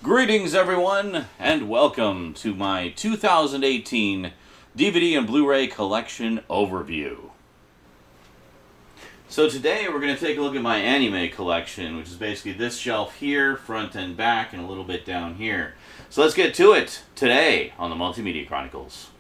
Greetings everyone, and welcome to my 2018 DVD and Blu-ray collection overview. So today we're going to take a look at my anime collection, which is basically this shelf here, front and back, and a little bit down here. So let's get to it today on the Multimedia Chronicles.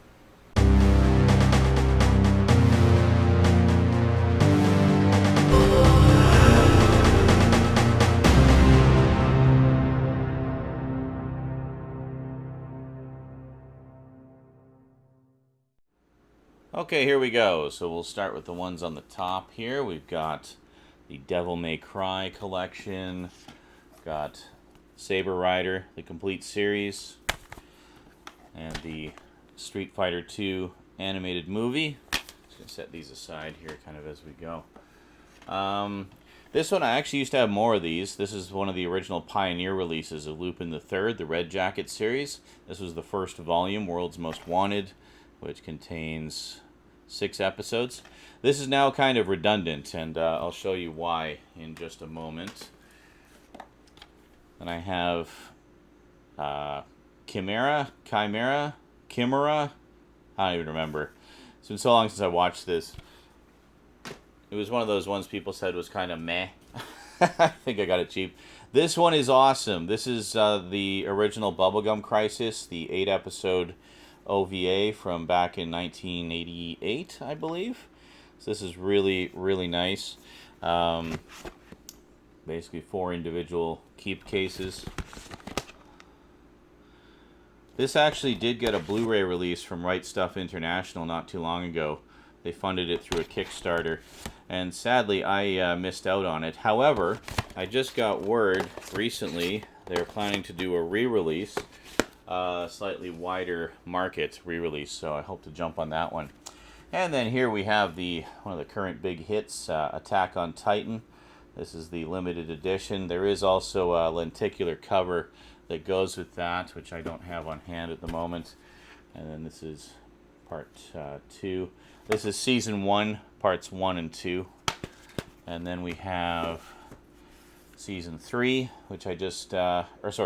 Okay, here we go. So we'll start with the ones on the top here. We've got the Devil May Cry collection. Got Saber Rider, the complete series. And the Street Fighter II animated movie. Just going to set these aside here kind of as we go. This one, I actually used to have more of these. This is one of the original Pioneer releases of Lupin III, the Red Jacket series. This was the first volume, World's Most Wanted, which contains 6 episodes. This is now kind of redundant, and I'll show you why in just a moment. And I have Chimera, I don't even remember. It's been so long since I watched this. It was one of those ones people said was kind of meh. I think I got it cheap. This one is awesome. This is the original Bubblegum Crisis, the 8-episode OVA from back in 1988, I believe. So this is really, really nice. Basically 4 individual keep cases. This actually did get a Blu-ray release from Right Stuff International not too long ago. They funded it through a Kickstarter, and sadly I missed out on it. However, I just got word recently they're planning to do a re-release, slightly wider market re-release, so I hope to jump on that one. And then here we have one of the current big hits, Attack on Titan. This is the limited edition. There is also a lenticular cover that goes with that, which I don't have on hand at the moment. And then this is part 2. This is season 1, parts 1 and 2. And then we have season 3, which I just,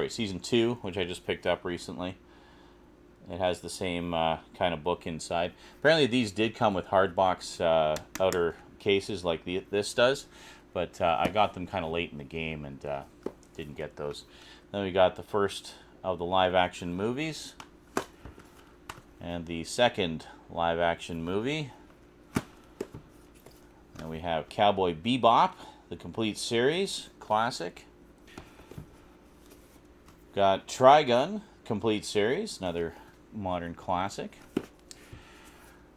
season 2, which I just picked up recently. It has the same kind of book inside. Apparently these did come with hardbox outer cases like this does, but I got them kind of late in the game and didn't get those. Then we got the first of the live-action movies, and the second live-action movie. And we have Cowboy Bebop, the complete series, classic. Got Trigun, complete series, another modern classic.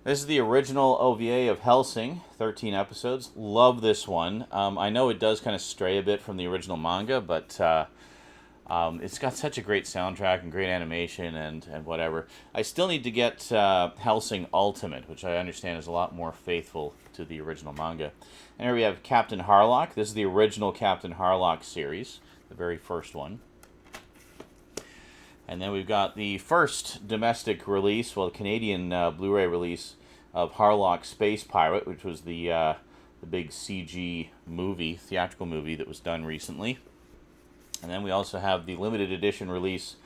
This is the original OVA of Hellsing, 13 episodes. Love this one. I know it does kind of stray a bit from the original manga, but it's got such a great soundtrack and great animation and whatever. I still need to get Hellsing Ultimate, which I understand is a lot more faithful to the original manga. And here we have Captain Harlock. This is the original Captain Harlock series, the very first one. And then we've got the first domestic release, well, Canadian Blu-ray release of Harlock Space Pirate, which was the big CG movie, theatrical movie that was done recently. And then we also have the limited edition release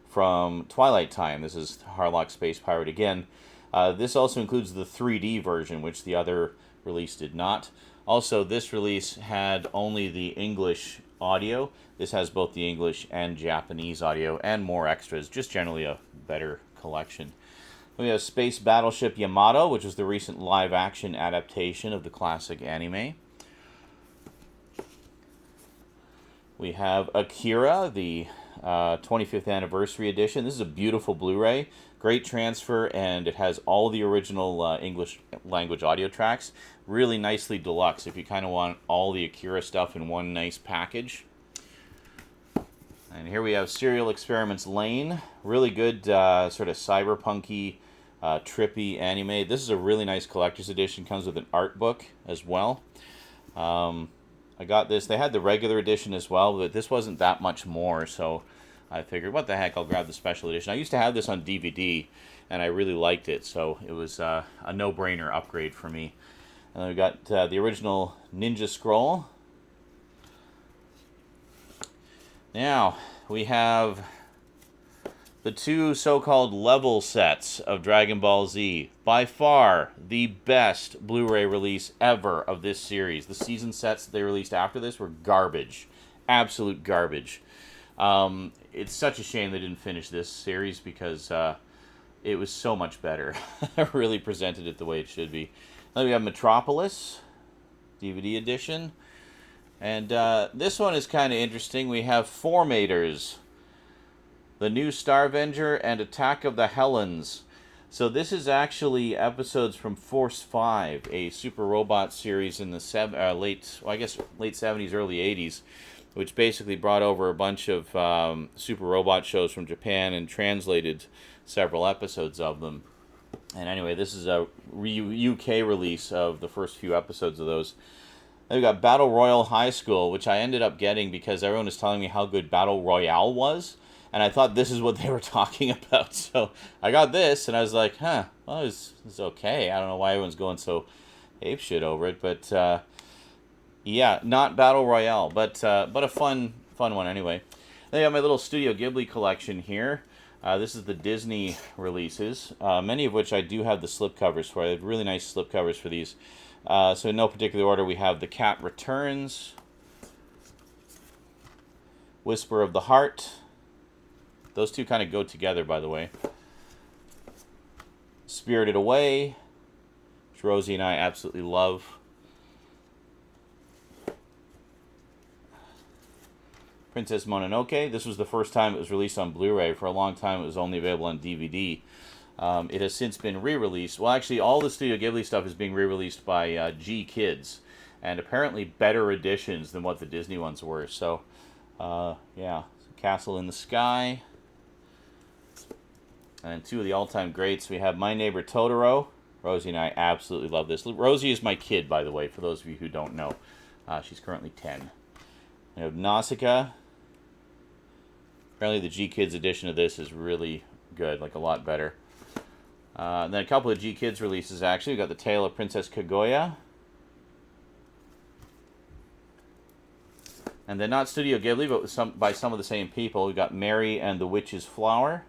from Twilight Time. This is Harlock Space Pirate again. This also includes the 3D version, which the other release did not. Also, this release had only the English audio. This has both the English and Japanese audio and more extras. Just generally a better collection. We have Space Battleship Yamato, which is the recent live-action adaptation of the classic anime. We have Akira, the 25th anniversary edition. This is a beautiful Blu-ray. Great transfer, and it has all the original English language audio tracks. Really nicely deluxe if you kind of want all the Akira stuff in one nice package. And here we have Serial Experiments Lain. Really good sort of cyberpunky, trippy anime. This is a really nice collector's edition. Comes with an art book as well. I got this. They had the regular edition as well, but this wasn't that much more, so I figured, what the heck, I'll grab the special edition. I used to have this on DVD, and I really liked it, so it was a no-brainer upgrade for me. And then we got the original Ninja Scroll. Now, we have the two so-called level sets of Dragon Ball Z. By far the best Blu-ray release ever of this series. The season sets that they released after this were garbage. Absolute garbage. It's such a shame they didn't finish this series because it was so much better. It really presented it the way it should be. Then we have Metropolis DVD Edition. And this one is kind of interesting. We have Formators, The New Starvenger, and Attack of the Helens. So this is actually episodes from Force 5, a Super Robot series in the late 70s, early 80s, which basically brought over a bunch of Super Robot shows from Japan and translated several episodes of them. And anyway, this is a UK release of the first few episodes of those. Then we got Battle Royale High School, which I ended up getting because everyone was telling me how good Battle Royale was. And I thought this is what they were talking about. So I got this, and I was like, well, it's okay. I don't know why everyone's going so apeshit over it. But, yeah, not Battle Royale, but a fun one anyway. Then I got my little Studio Ghibli collection here. This is the Disney releases, many of which I do have the slipcovers for. I have really nice slipcovers for these. So in no particular order, we have The Cat Returns, Whisper of the Heart. Those two kind of go together, by the way. Spirited Away, which Rosie and I absolutely love. Princess Mononoke. This was the first time it was released on Blu-ray. For a long time, it was only available on DVD. It has since been re-released. Well, actually, all the Studio Ghibli stuff is being re-released by G Kids, and apparently better editions than what the Disney ones were. So, yeah, Castle in the Sky, and two of the all-time greats. We have My Neighbor Totoro. Rosie and I absolutely love this. Rosie is my kid, by the way, for those of you who don't know. She's currently 10. We have Nausicaa. Apparently, the G Kids edition of this is really good, like a lot better. And then a couple of G Kids releases, actually. We got The Tale of Princess Kaguya. And then not Studio Ghibli, but by some of the same people. We got Mary and the Witch's Flower.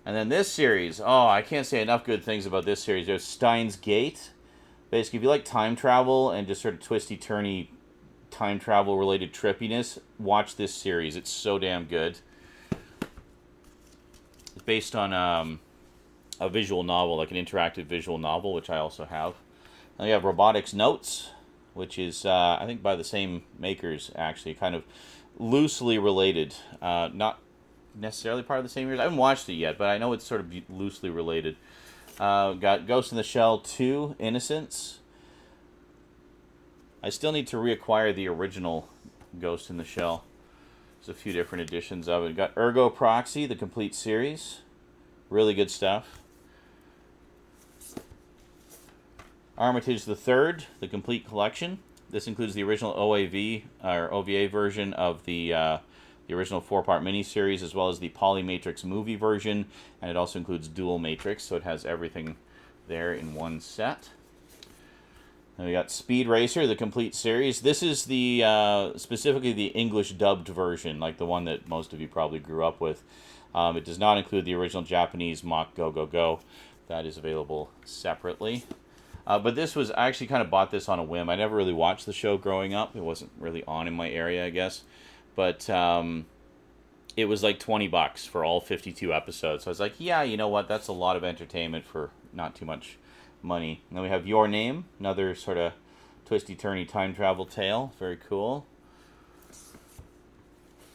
And then this series. Oh, I can't say enough good things about this series. There's Steins Gate. Basically, if you like time travel and just sort of twisty-turny time travel-related trippiness, watch this series. It's so damn good. It's based on a visual novel, like an interactive visual novel, which I also have. Then we have Robotics Notes, which is, I think, by the same makers, actually, kind of loosely related. Not necessarily part of the same years. I haven't watched it yet, but I know it's sort of loosely related. Got Ghost in the Shell 2, Innocence. I still need to reacquire the original Ghost in the Shell. There's a few different editions of it. Got Ergo Proxy, the complete series. Really good stuff. Armitage the Third, the complete collection. This includes the original OAV, or OVA version of the original 4-part miniseries, as well as the Polymatrix movie version, and it also includes Dual Matrix, so it has everything there in one set. Then we got Speed Racer, the complete series. This is the specifically the English dubbed version, like the one that most of you probably grew up with. It does not include the original Japanese Mach Go Go Go. That is available separately. But this was, I actually kind of bought this on a whim. I never really watched the show growing up. It wasn't really on in my area, I guess. But it was like $20 for all 52 episodes. So I was like, yeah, you know what? That's a lot of entertainment for not too much money. And then we have Your Name, another sort of twisty-turny time travel tale. Very cool.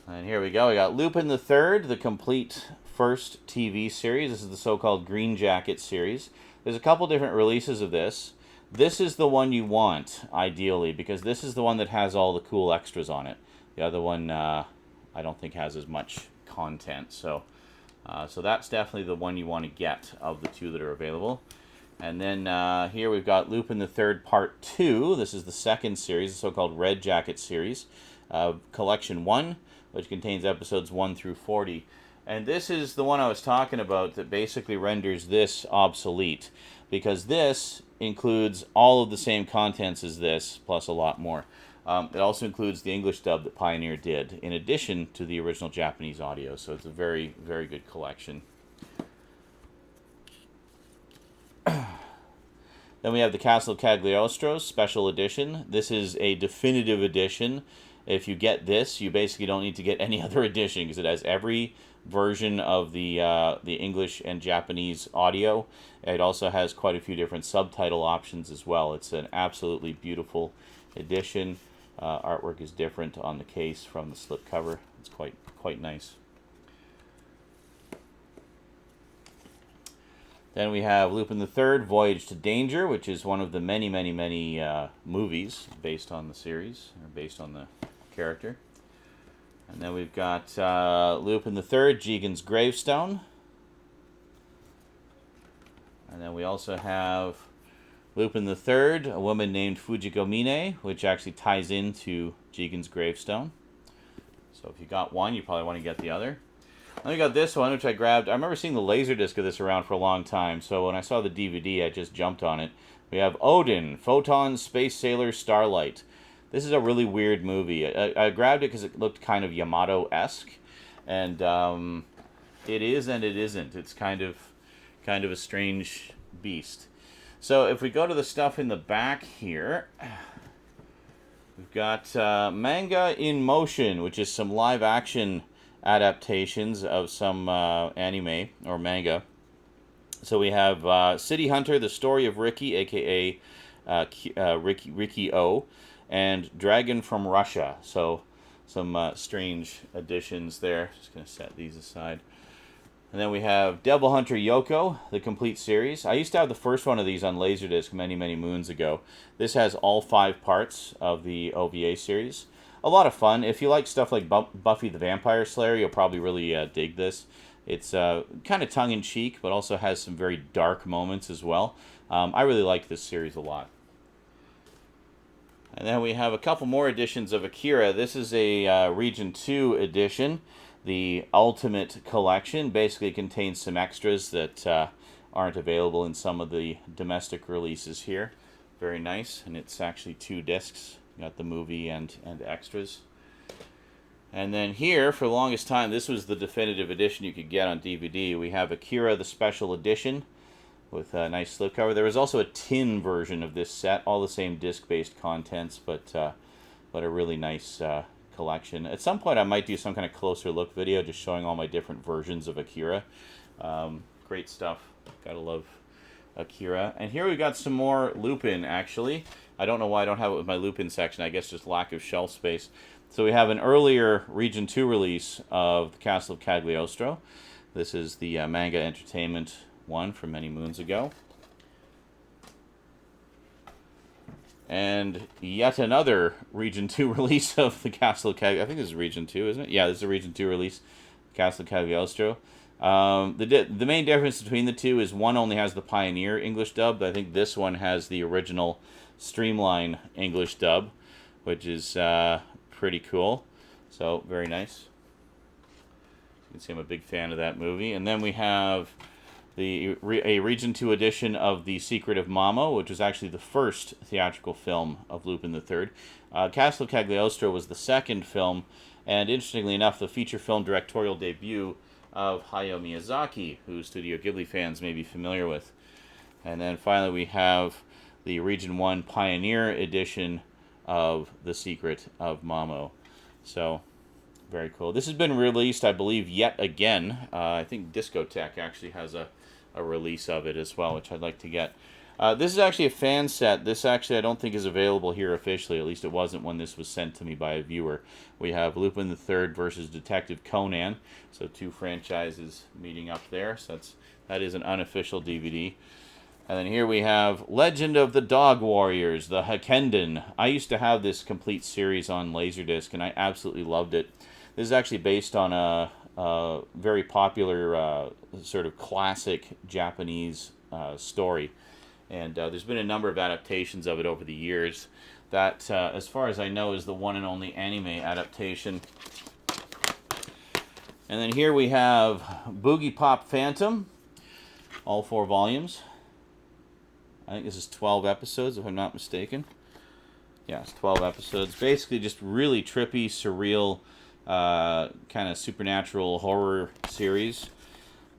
And here we go. We got Lupin the Third, the complete first TV series. This is the so-called Green Jacket series. There's a couple different releases of this. This is the one you want, ideally, because this is the one that has all the cool extras on it. The other one, I don't think has as much content. So that's definitely the one you want to get of the two that are available. And then here we've got Lupin the Third Part 2. This is the second series, the so-called Red Jacket series. Collection 1, which contains episodes 1 through 40. And this is the one I was talking about that basically renders this obsolete, because this includes all of the same contents as this, plus a lot more. It also includes the English dub that Pioneer did, in addition to the original Japanese audio. So it's a very, very good collection. Then we have the Castle of Cagliostro Special Edition. This is a definitive edition. If you get this, you basically don't need to get any other edition, because it has every version of the English and Japanese audio. It also has quite a few different subtitle options as well. It's an absolutely beautiful edition. Artwork is different on the case from the slipcover. It's quite nice. Then we have Lupin III, Voyage to Danger, which is one of the many movies based on the series, or based on the character. And then we've got Lupin III, Jigen's Gravestone. And then we also have Lupin III, A Woman Named Fujiko Mine, which actually ties into Jigen's Gravestone. So if you got one, you probably want to get the other. Then we got this one, which I grabbed. I remember seeing the Laserdisc of this around for a long time, so when I saw the DVD, I just jumped on it. We have Odin, Photons, Space Sailor, Starlight. This is a really weird movie. I grabbed it because it looked kind of Yamato-esque, and it is and it isn't. It's kind of a strange beast. So if we go to the stuff in the back here, we've got Manga in Motion, which is some live-action adaptations of some anime or manga. So we have City Hunter, The Story of Ricky, aka Ricky O, and Dragon from Russia. So some strange additions there. Just going to set these aside. And then we have Devil Hunter Yoko, the complete series. I used to have the first one of these on Laserdisc many moons ago. This has all 5 parts of the OVA series. A lot of fun. If you like stuff like Buffy the Vampire Slayer, you'll probably really dig this. It's kind of tongue-in-cheek, but also has some very dark moments as well. I really like this series a lot. And then we have a couple more editions of Akira. This is a Region 2 edition. The Ultimate Collection basically contains some extras that aren't available in some of the domestic releases here. Very nice, and it's actually 2 discs. You got the movie and extras. And then here, for the longest time, this was the definitive edition you could get on DVD. We have Akira, the Special Edition, with a nice slipcover. There was also a tin version of this set, all the same disc-based contents, but a really nice collection. At some point, I might do some kind of closer look video, just showing all my different versions of Akira. Great stuff. Gotta love Akira. And here we got some more Lupin, actually. I don't know why I don't have it with my Lupin section. I guess just lack of shelf space. So we have an earlier Region 2 release of the Castle of Cagliostro. This is the Manga Entertainment one from many moons ago. And yet another Region 2 release of the Castle of Cagliostro. I think this is Region 2, isn't it? Yeah, this is a Region 2 release, Castle of Cagliostro. The main difference between the two is one only has the Pioneer English dub, but I think this one has the original Streamline English dub, which is pretty cool. So, very nice. You can see I'm a big fan of that movie. And then we have a Region 2 edition of The Secret of Mamo, which was actually the first theatrical film of Lupin III. Castle of Cagliostro was the second film, and interestingly enough, the feature film directorial debut of Hayao Miyazaki, who Studio Ghibli fans may be familiar with. And then finally we have the Region 1 Pioneer edition of The Secret of Mamo. So, very cool. This has been released, I believe, yet again. I think Discotek actually has a release of it as well, which I'd like to get. This is actually a fan set. This actually I don't think is available here officially. At least it wasn't when this was sent to me by a viewer. We have Lupin III versus Detective Conan. So 2 franchises meeting up there. So that is an unofficial DVD. And then here we have Legend of the Dog Warriors, the Hakenden. I used to have this complete series on Laserdisc, and I absolutely loved it. This is actually based on a very popular sort of classic Japanese story. And there's been a number of adaptations of it over the years. That, as far as I know, is the one and only anime adaptation. And then here we have Boogie Pop Phantom, all 4 volumes. I think this is 12 episodes, if I'm not mistaken. Yeah, it's 12 episodes. Basically just really trippy, surreal, kind of supernatural horror series.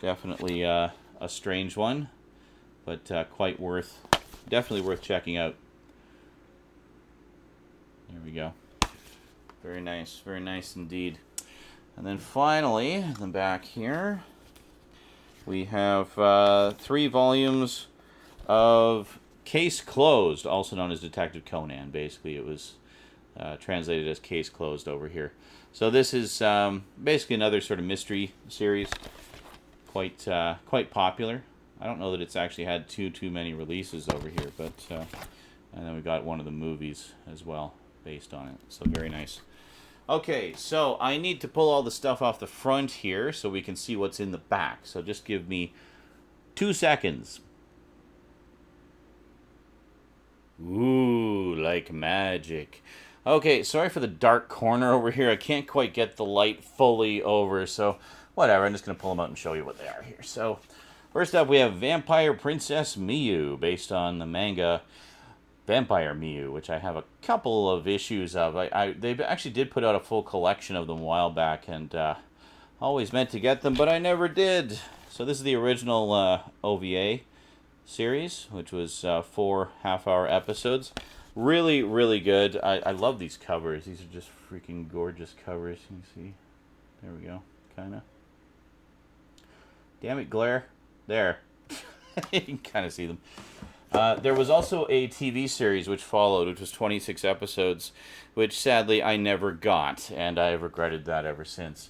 Definitely a strange one, but definitely worth checking out. There we go. Very nice indeed. And then finally, in the back here, we have 3 volumes of Case Closed, also known as Detective Conan. Basically, it was translated as Case Closed over here. So this is basically another sort of mystery series, quite popular. I don't know that it's actually had too many releases over here, but and then we got one of the movies as well based on it. So very nice. Okay, so I need to pull all the stuff off the front here so we can see what's in the back. So just give me 2 seconds. Ooh, like magic. Okay, sorry for the dark corner over here. I can't quite get the light fully over, so whatever. I'm just going to pull them out and show you what they are here. So first up, we have Vampire Princess Miyu, based on the manga Vampire Miyu, which I have a couple of issues of. They actually did put out a full collection of them a while back, and always meant to get them, but I never did. So this is the original OVA series, which was 4 half-hour episodes. Really, really good. I love these covers. These are just freaking gorgeous covers. You can see. There we go. Kind of. Damn it, glare. There. You can kind of see them. There was also a TV series which followed, which was 26 episodes, which sadly I never got, and I have regretted that ever since.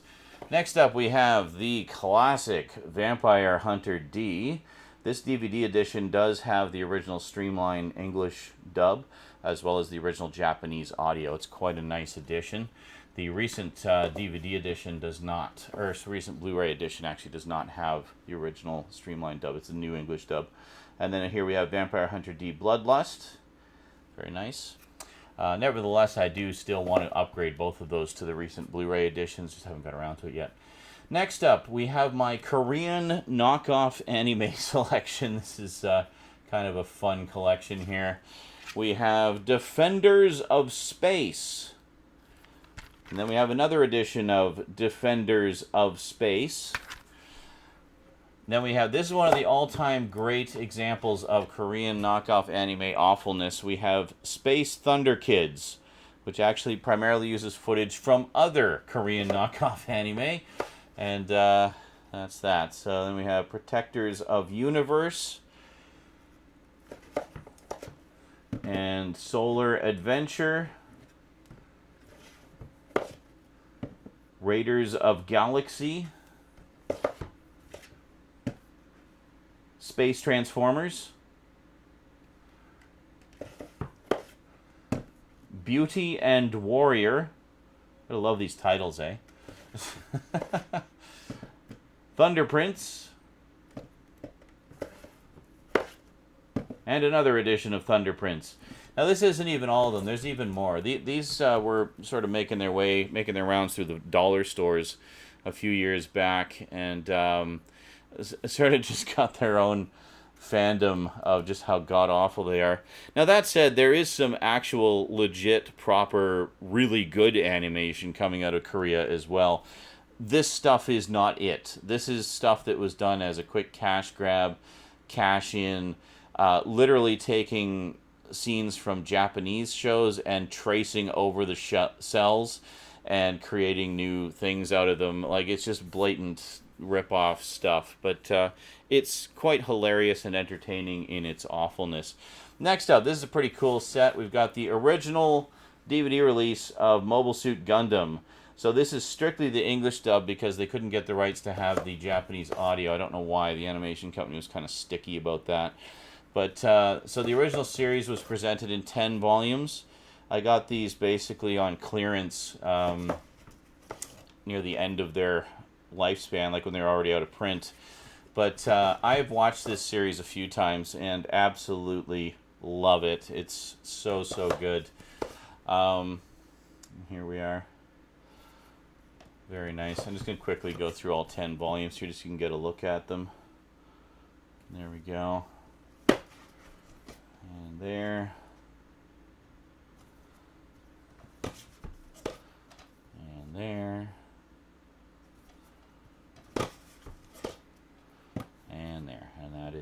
Next up, we have the classic Vampire Hunter D. This DVD edition does have the original streamlined English dub, as well as the original Japanese audio. It's quite a nice edition. The recent DVD edition does not, or recent Blu-ray edition actually does not have the original streamlined dub. It's a new English dub. And then here we have Vampire Hunter D Bloodlust. Very nice. Nevertheless, I do still want to upgrade both of those to the recent Blu-ray editions. Just haven't got around to it yet. Next up, we have my Korean knockoff anime selection. This is kind of a fun collection here. We have Defenders of Space. And then we have another edition of Defenders of Space. Then we have, this is one of the all-time great examples of Korean knockoff anime awfulness. We have Space Thunder Kids, which actually primarily uses footage from other Korean knockoff anime. And that's that. So then we have Protectors of Universe and Solar Adventure, Raiders of Galaxy, Space Transformers, Beauty and Warrior. I love these titles, eh? Thunder Prince, and another edition of Thunder Prince. Now this isn't even all of them. There's even more. These were sort of making their rounds through the dollar stores a few years back, and sort of just got their own fandom of just how god-awful they are. Now that said, there is some actual legit, proper, really good animation coming out of Korea as well. This stuff is not it. This is stuff that was done as a quick cash grab, cash in, literally taking scenes from Japanese shows and tracing over the cells and creating new things out of them. Like, it's just blatant rip-off stuff, but it's quite hilarious and entertaining in its awfulness. Next up, this is a pretty cool set. We've got the original DVD release of Mobile Suit Gundam. So this is strictly the English dub because they couldn't get the rights to have the Japanese audio. I don't know why. The animation company was kind of sticky about that. But so the original series was presented in 10 volumes. I got these basically on clearance near the end of their lifespan, like when they were already out of print. But I've watched this series a few times and absolutely love it. It's so good. Here we are. Very nice. I'm just going to quickly go through all 10 volumes here just so you can get a look at them. There we go. And there.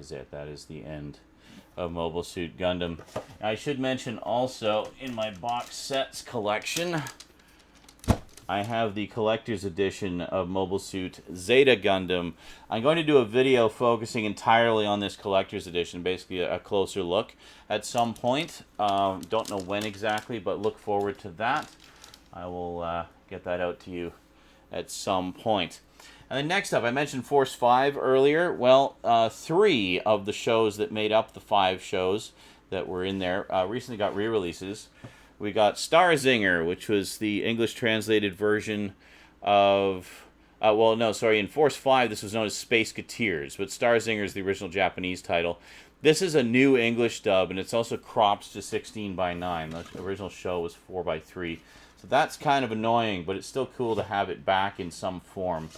is it. That is the end of Mobile Suit Gundam. I should mention also, in my box sets collection, I have the collector's edition of Mobile Suit Zeta Gundam. I'm going to do a video focusing entirely on this collector's edition, basically a closer look at some point. Don't know when exactly, but look forward to that. I will get that out to you at some point. And then next up, I mentioned Force 5 earlier. Well, 3 of the shows that made up the 5 shows that were in there recently got re-releases. We got Starzinger, which was the English translated version of... in Force 5 this was known as Space Cateers, but Starzinger is the original Japanese title. This is a new English dub, and it's also cropped to 16:9. The original show was 4:3. So that's kind of annoying, but it's still cool to have it back in some form.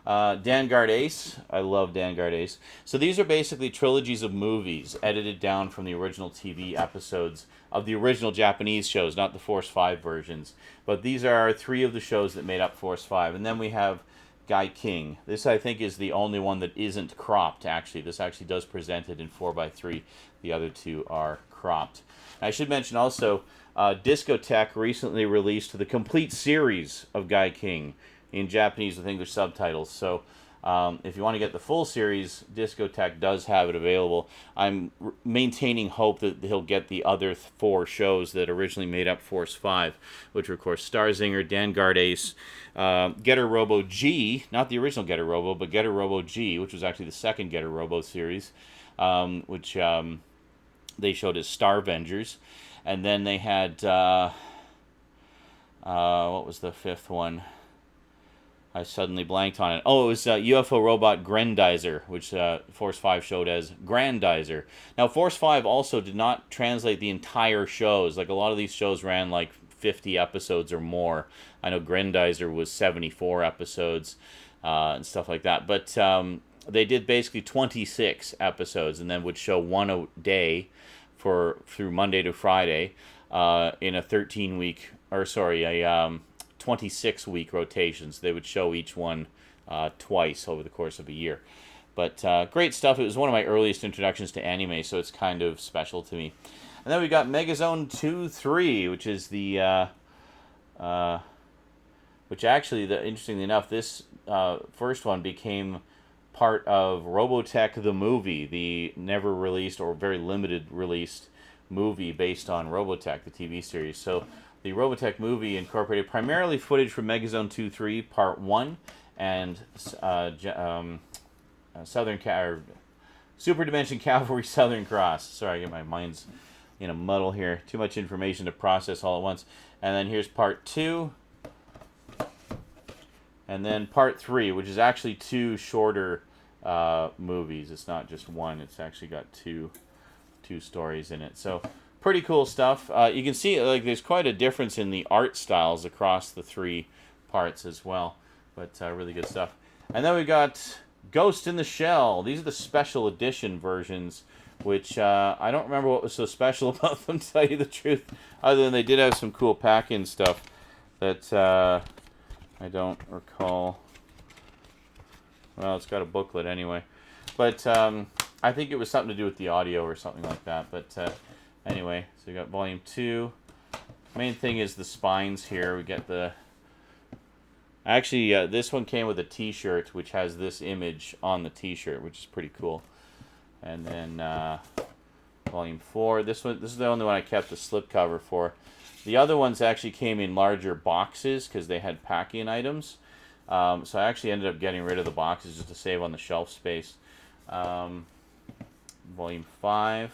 Vanguard Ace. I love Vanguard Ace. So these are basically trilogies of movies edited down from the original TV episodes of the original Japanese shows, not the Force 5 versions. But these are 3 of the shows that made up Force 5. And then we have Guy King. This, I think, is the only one that isn't cropped, actually. This actually does present it in 4:3. The other 2 are cropped. I should mention also, Discotech recently released the complete series of Guy King in Japanese with English subtitles. So if you want to get the full series, Discotech does have it available. I'm maintaining hope that he'll get the other 4 shows that originally made up Force 5, which were, of course, Starzinger, Vanguard Ace, Getter Robo G, not the original Getter Robo, but Getter Robo G, which was actually the second Getter Robo series, which they showed as Starvengers. And then they had, what was the 5th one? I suddenly blanked on it. Oh, it was UFO Robot Grendizer, which Force 5 showed as Grandizer. Now, Force 5 also did not translate the entire shows. Like, a lot of these shows ran, like, 50 episodes or more. I know Grendizer was 74 episodes and stuff like that. But they did basically 26 episodes and then would show one a day through Monday to Friday in a 26-week rotations. They would show each one twice over the course of a year. But great stuff. It was one of my earliest introductions to anime, so it's kind of special to me. And then we got Megazone 2-3, which is the... interestingly enough, this first one became part of Robotech the movie, the never released or very limited released movie based on Robotech, the TV series. So the Robotech movie incorporated primarily footage from Megazone 2-3 Part 1 and Super Dimension Cavalry Southern Cross. Sorry, I get my mind's in a muddle here. Too much information to process all at once. And then here's Part 2. And then Part 3, which is actually 2 shorter movies. It's not just one. It's actually got two stories in it. So pretty cool stuff. You can see like there's quite a difference in the art styles across the 3 parts as well. But really good stuff. And then we got Ghost in the Shell. These are the special edition versions, which I don't remember what was so special about them, to tell you the truth, other than they did have some cool pack-in stuff that I don't recall. Well, it's got a booklet anyway. But I think it was something to do with the audio or something like that. But anyway, so we got Volume 2. Main thing is the spines here. We get the... Actually, this one came with a t-shirt, which has this image on the t-shirt, which is pretty cool. And then Volume 4. This is the only one I kept the slipcover for. The other ones actually came in larger boxes because they had pack-in items. So I actually ended up getting rid of the boxes just to save on the shelf space. Volume 5.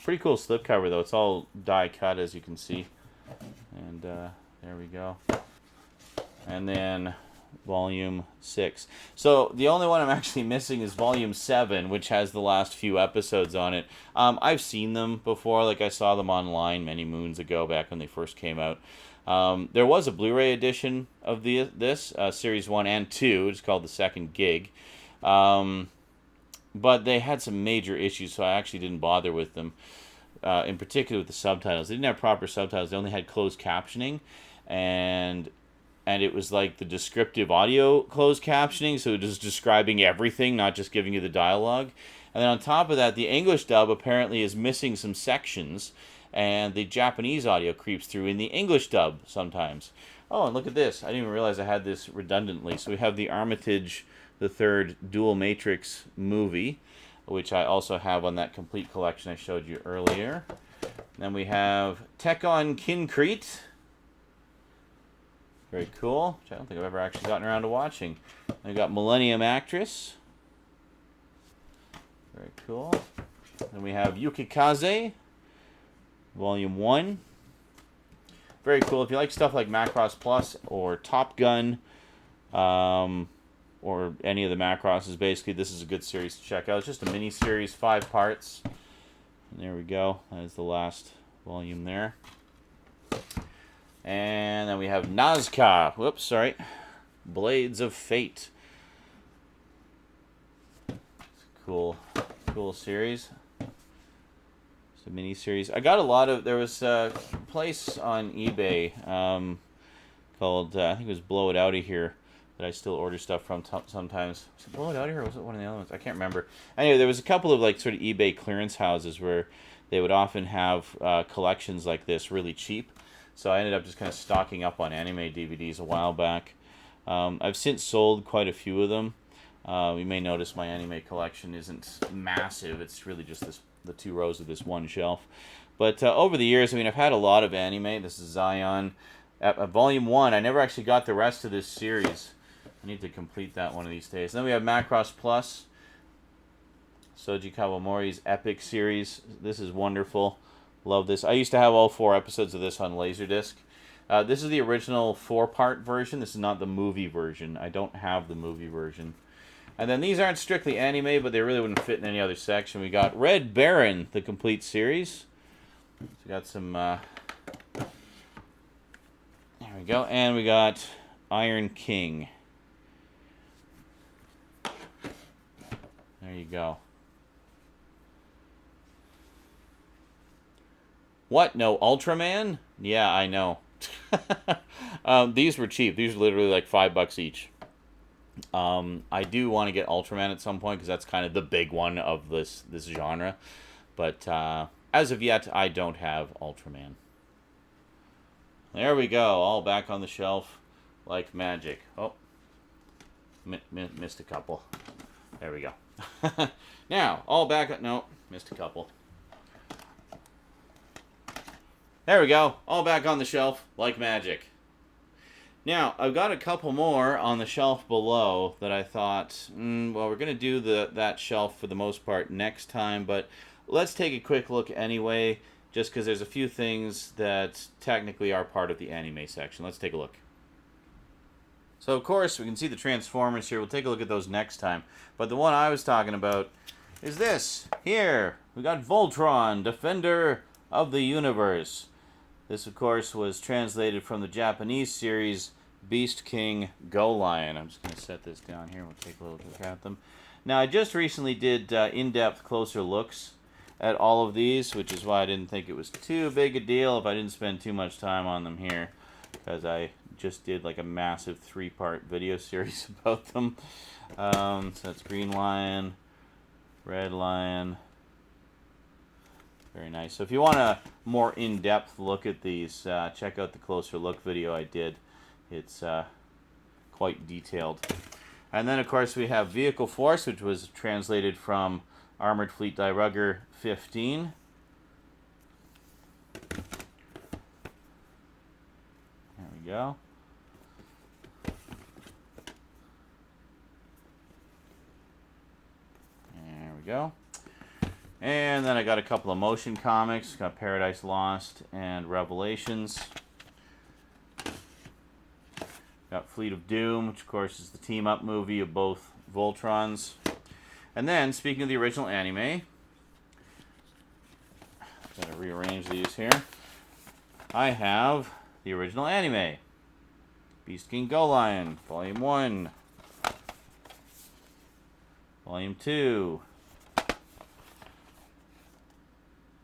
Pretty cool slipcover, though. It's all die-cut, as you can see. And there we go. And then Volume 6. So the only one I'm actually missing is Volume 7, which has the last few episodes on it. I've seen them before. Like, I saw them online many moons ago, back when they first came out. There was a Blu-ray edition of this, Series 1 and 2. It's called The Second Gig. But they had some major issues, so I actually didn't bother with them. In particular with the subtitles. They didn't have proper subtitles. They only had closed captioning. And and it was like the descriptive audio closed captioning, so it was describing everything, not just giving you the dialogue. And then on top of that, the English dub apparently is missing some sections, and the Japanese audio creeps through in the English dub sometimes. Oh, and look at this. I didn't even realize I had this redundantly. So we have the Armitage the Third Dual Matrix movie, which I also have on that complete collection I showed you earlier. Then we have Tekkon Kincrete. Very cool, which I don't think I've ever actually gotten around to watching. Then we got Millennium Actress. Very cool. Then we have Yukikaze Volume One. Very cool. If you like stuff like Macross Plus or Top Gun, or any of the Macrosses, basically, this is a good series to check out. It's just a mini-series, 5 parts. And there we go. That is the last volume there. And then we have Nazca. Whoops, sorry. Blades of Fate. It's a cool series. It's a mini-series. I got a lot of... There was a place on eBay called, I think it was Blow It Outta Here, that I still order stuff from sometimes. Was it Blow It Outta Here, or was it one of the other ones? I can't remember. Anyway, there was a couple of like sort of eBay clearance houses where they would often have collections like this really cheap. So I ended up just kind of stocking up on anime DVDs a while back. I've since sold quite a few of them. You may notice my anime collection isn't massive. It's really just the 2 rows of this one shelf. But over the years, I mean, I've had a lot of anime. This is Zion. Volume 1, I never actually got the rest of this series. I need to complete that one of these days. Then we have Macross Plus. Soji Kawamori's Epic series. This is wonderful. Love this. I used to have all 4 episodes of this on Laserdisc. This is the original 4-part version. This is not the movie version. I don't have the movie version. And then these aren't strictly anime, but they really wouldn't fit in any other section. We got Red Baron, the complete series. So we got some... there we go. And we got Iron King. There you go. What? No Ultraman? Yeah, I know. These were cheap. These were literally like $5 each. I do want to get Ultraman at some point because that's kind of the big one of this genre. But as of yet, I don't have Ultraman. There we go. All back on the shelf like magic. Oh, missed a couple. There we go. Now, all back... No, missed a couple. There we go. All back on the shelf like magic. Now, I've got a couple more on the shelf below that I thought, well, we're going to do that shelf for the most part next time, but let's take a quick look anyway, just because there's a few things that technically are part of the anime section. Let's take a look. So, of course, we can see the Transformers here. We'll take a look at those next time. But the one I was talking about is this. Here, we got Voltron, Defender of the Universe. This, of course, was translated from the Japanese series Beast King Go Lion. I'm just going to set this down here. We'll take a little look at them. Now, I just recently did in-depth closer looks at all of these, which is why I didn't think it was too big a deal if I didn't spend too much time on them here, because I just did like a massive 3-part video series about them. So that's Green Lion, Red Lion. Very nice. So if you want a more in-depth look at these, check out the closer look video I did. It's quite detailed. And then, of course, we have Vehicle Force, which was translated from Armored Fleet Die Rugger 15. There we go. There we go. And then I got a couple of motion comics. Got Paradise Lost and Revelations. Got Fleet of Doom, which of course is the team-up movie of both Voltrons. And then, speaking of the original anime, gotta rearrange these here. I have the original anime. Beast King Go Lion, Volume 1. Volume 2.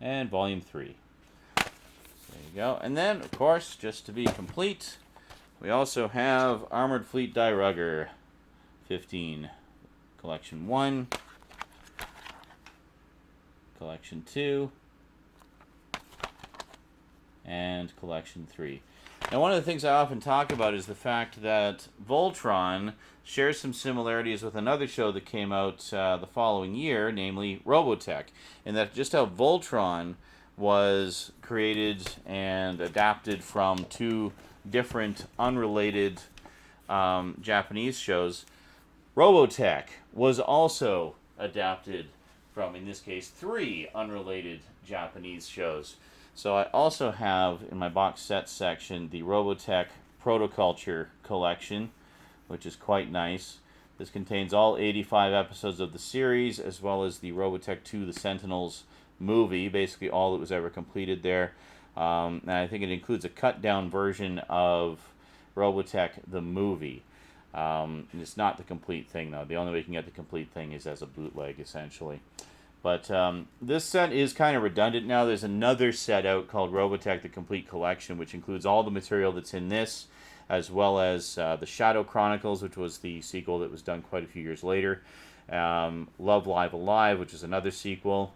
And Volume 3. There you go. And then, of course, just to be complete, We also have Armored Fleet Die Rugger 15, Collection 1, Collection 2, and Collection 3. Now, one of the things I often talk about is the fact that Voltron shares some similarities with another show that came out the following year, namely Robotech, in that just how Voltron was created and adapted from two different unrelated Japanese shows, Robotech was also adapted from, in this case, 3 unrelated Japanese shows. So I also have in my box set section the Robotech Protoculture collection, which is quite nice. This contains all 85 episodes of the series, as well as the Robotech 2 The Sentinels movie, basically all that was ever completed there. And I think it includes a cut-down version of Robotech the movie. It's not the complete thing, though. The only way you can get the complete thing is as a bootleg, essentially. But this set is kind of redundant now. There's another set out called Robotech The Complete Collection, which includes all the material that's in this, as well as the Shadow Chronicles, which was the sequel that was done quite a few years later. Love Live Alive, which is another sequel,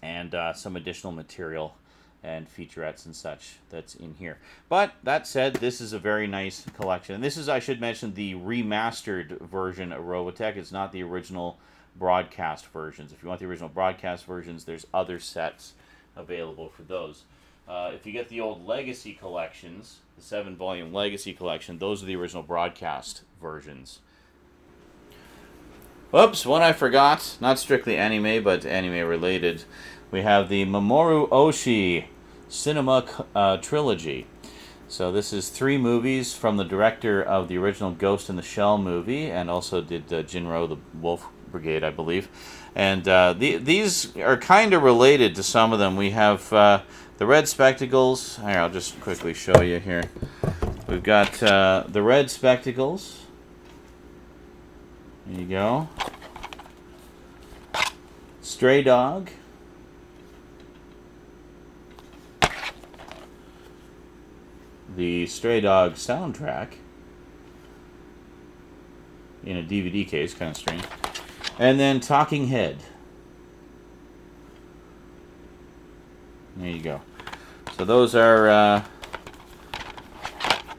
and some additional material and featurettes and such that's in here. But that said, this is a very nice collection. And this is, I should mention, the remastered version of Robotech. It's not the original broadcast versions. If you want the original broadcast versions, there's other sets available for those. If you get the old Legacy collections, the 7-volume Legacy collection, those are the original broadcast versions. Oops, one I forgot. Not strictly anime, but anime related. We have the Mamoru Oshii Cinema Trilogy. So this is 3 movies from the director of the original Ghost in the Shell movie, and also did Jinro the Wolf Brigade, I believe. And these are kind of related to some of them. We have the Red Spectacles. Here, I'll just quickly show you here. We've got the Red Spectacles. There you go. Stray Dog. The Stray Dog soundtrack in a DVD case, kind of strange. And then Talking Head. There you go. So those are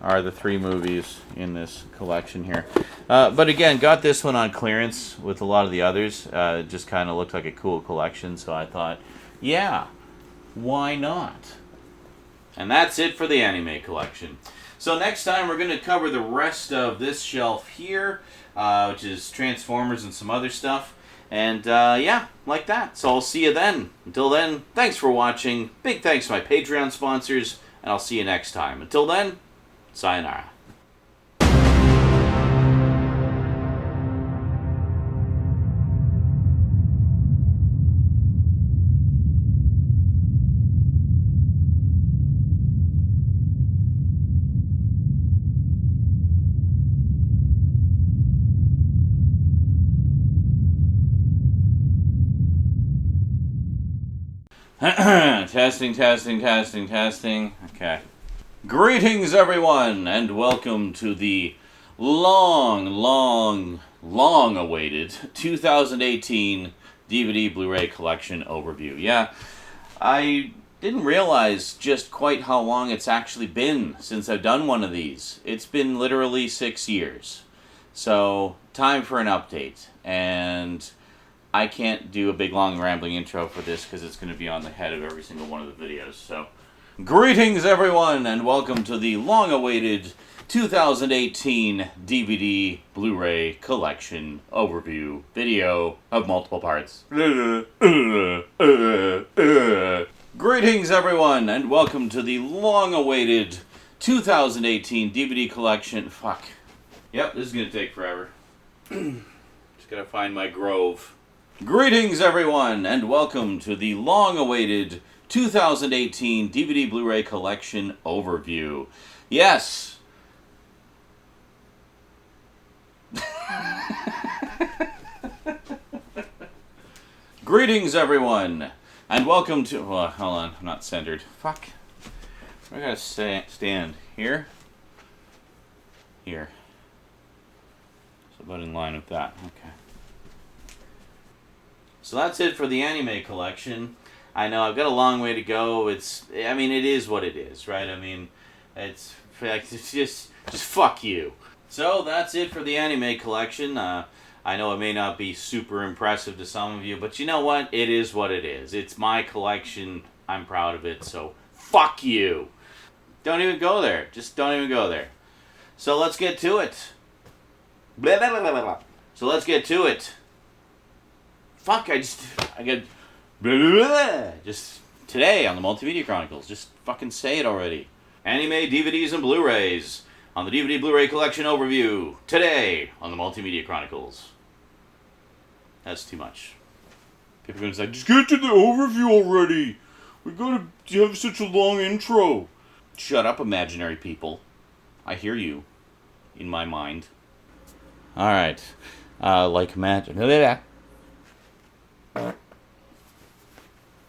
the 3 movies in this collection here. But again, got this one on clearance with a lot of the others. It just kind of looked like a cool collection, so I thought, yeah, why not? And that's it for the anime collection. So next time we're going to cover the rest of this shelf here, which is Transformers and some other stuff. And yeah, like that. So I'll see you then. Until then, thanks for watching. Big thanks to my Patreon sponsors, and I'll see you next time. Until then, sayonara. Testing. Okay. Greetings, everyone, and welcome to the long awaited 2018 DVD Blu-ray collection overview. Yeah, I didn't realize just quite how long it's actually been since I've done one of these. It's been literally 6 years. So, time for an update. And I can't do a big, long, rambling intro for this because it's going to be on the head of every single one of the videos. So, greetings, everyone, and welcome to the long-awaited 2018 DVD Blu-ray collection overview video of multiple parts. Greetings, everyone, and welcome to the long-awaited 2018 DVD collection. Fuck. Yep, this is going to take forever. Just gotta find my grove. Greetings, everyone, and welcome to the long-awaited 2018 DVD Blu-ray collection overview. Yes. Greetings, everyone, and welcome to... Well, hold on, I'm not centered. Fuck. I gotta stand here. here. So about in line with that. Okay. So that's it for the anime collection. I know I've got a long way to go. It is what it is, right? I mean, it's just fuck you. So that's it for the anime collection. I know it may not be super impressive to some of you, but you know what? It is what it is. It's my collection. I'm proud of it, so fuck you. Don't even go there. Just don't even go there. So let's get to it. Blah, blah, blah, blah, blah. So let's get to it. Fuck, I get blah, blah, blah. Just today on the Multimedia Chronicles. Just fucking say it already. Anime, DVDs, and Blu-rays on the DVD Blu-ray collection overview today on the Multimedia Chronicles. That's too much. People are going to say, just get to the overview already. We gotta have such a long intro. Shut up, imaginary people. I hear you in my mind. Alright. Like imagine.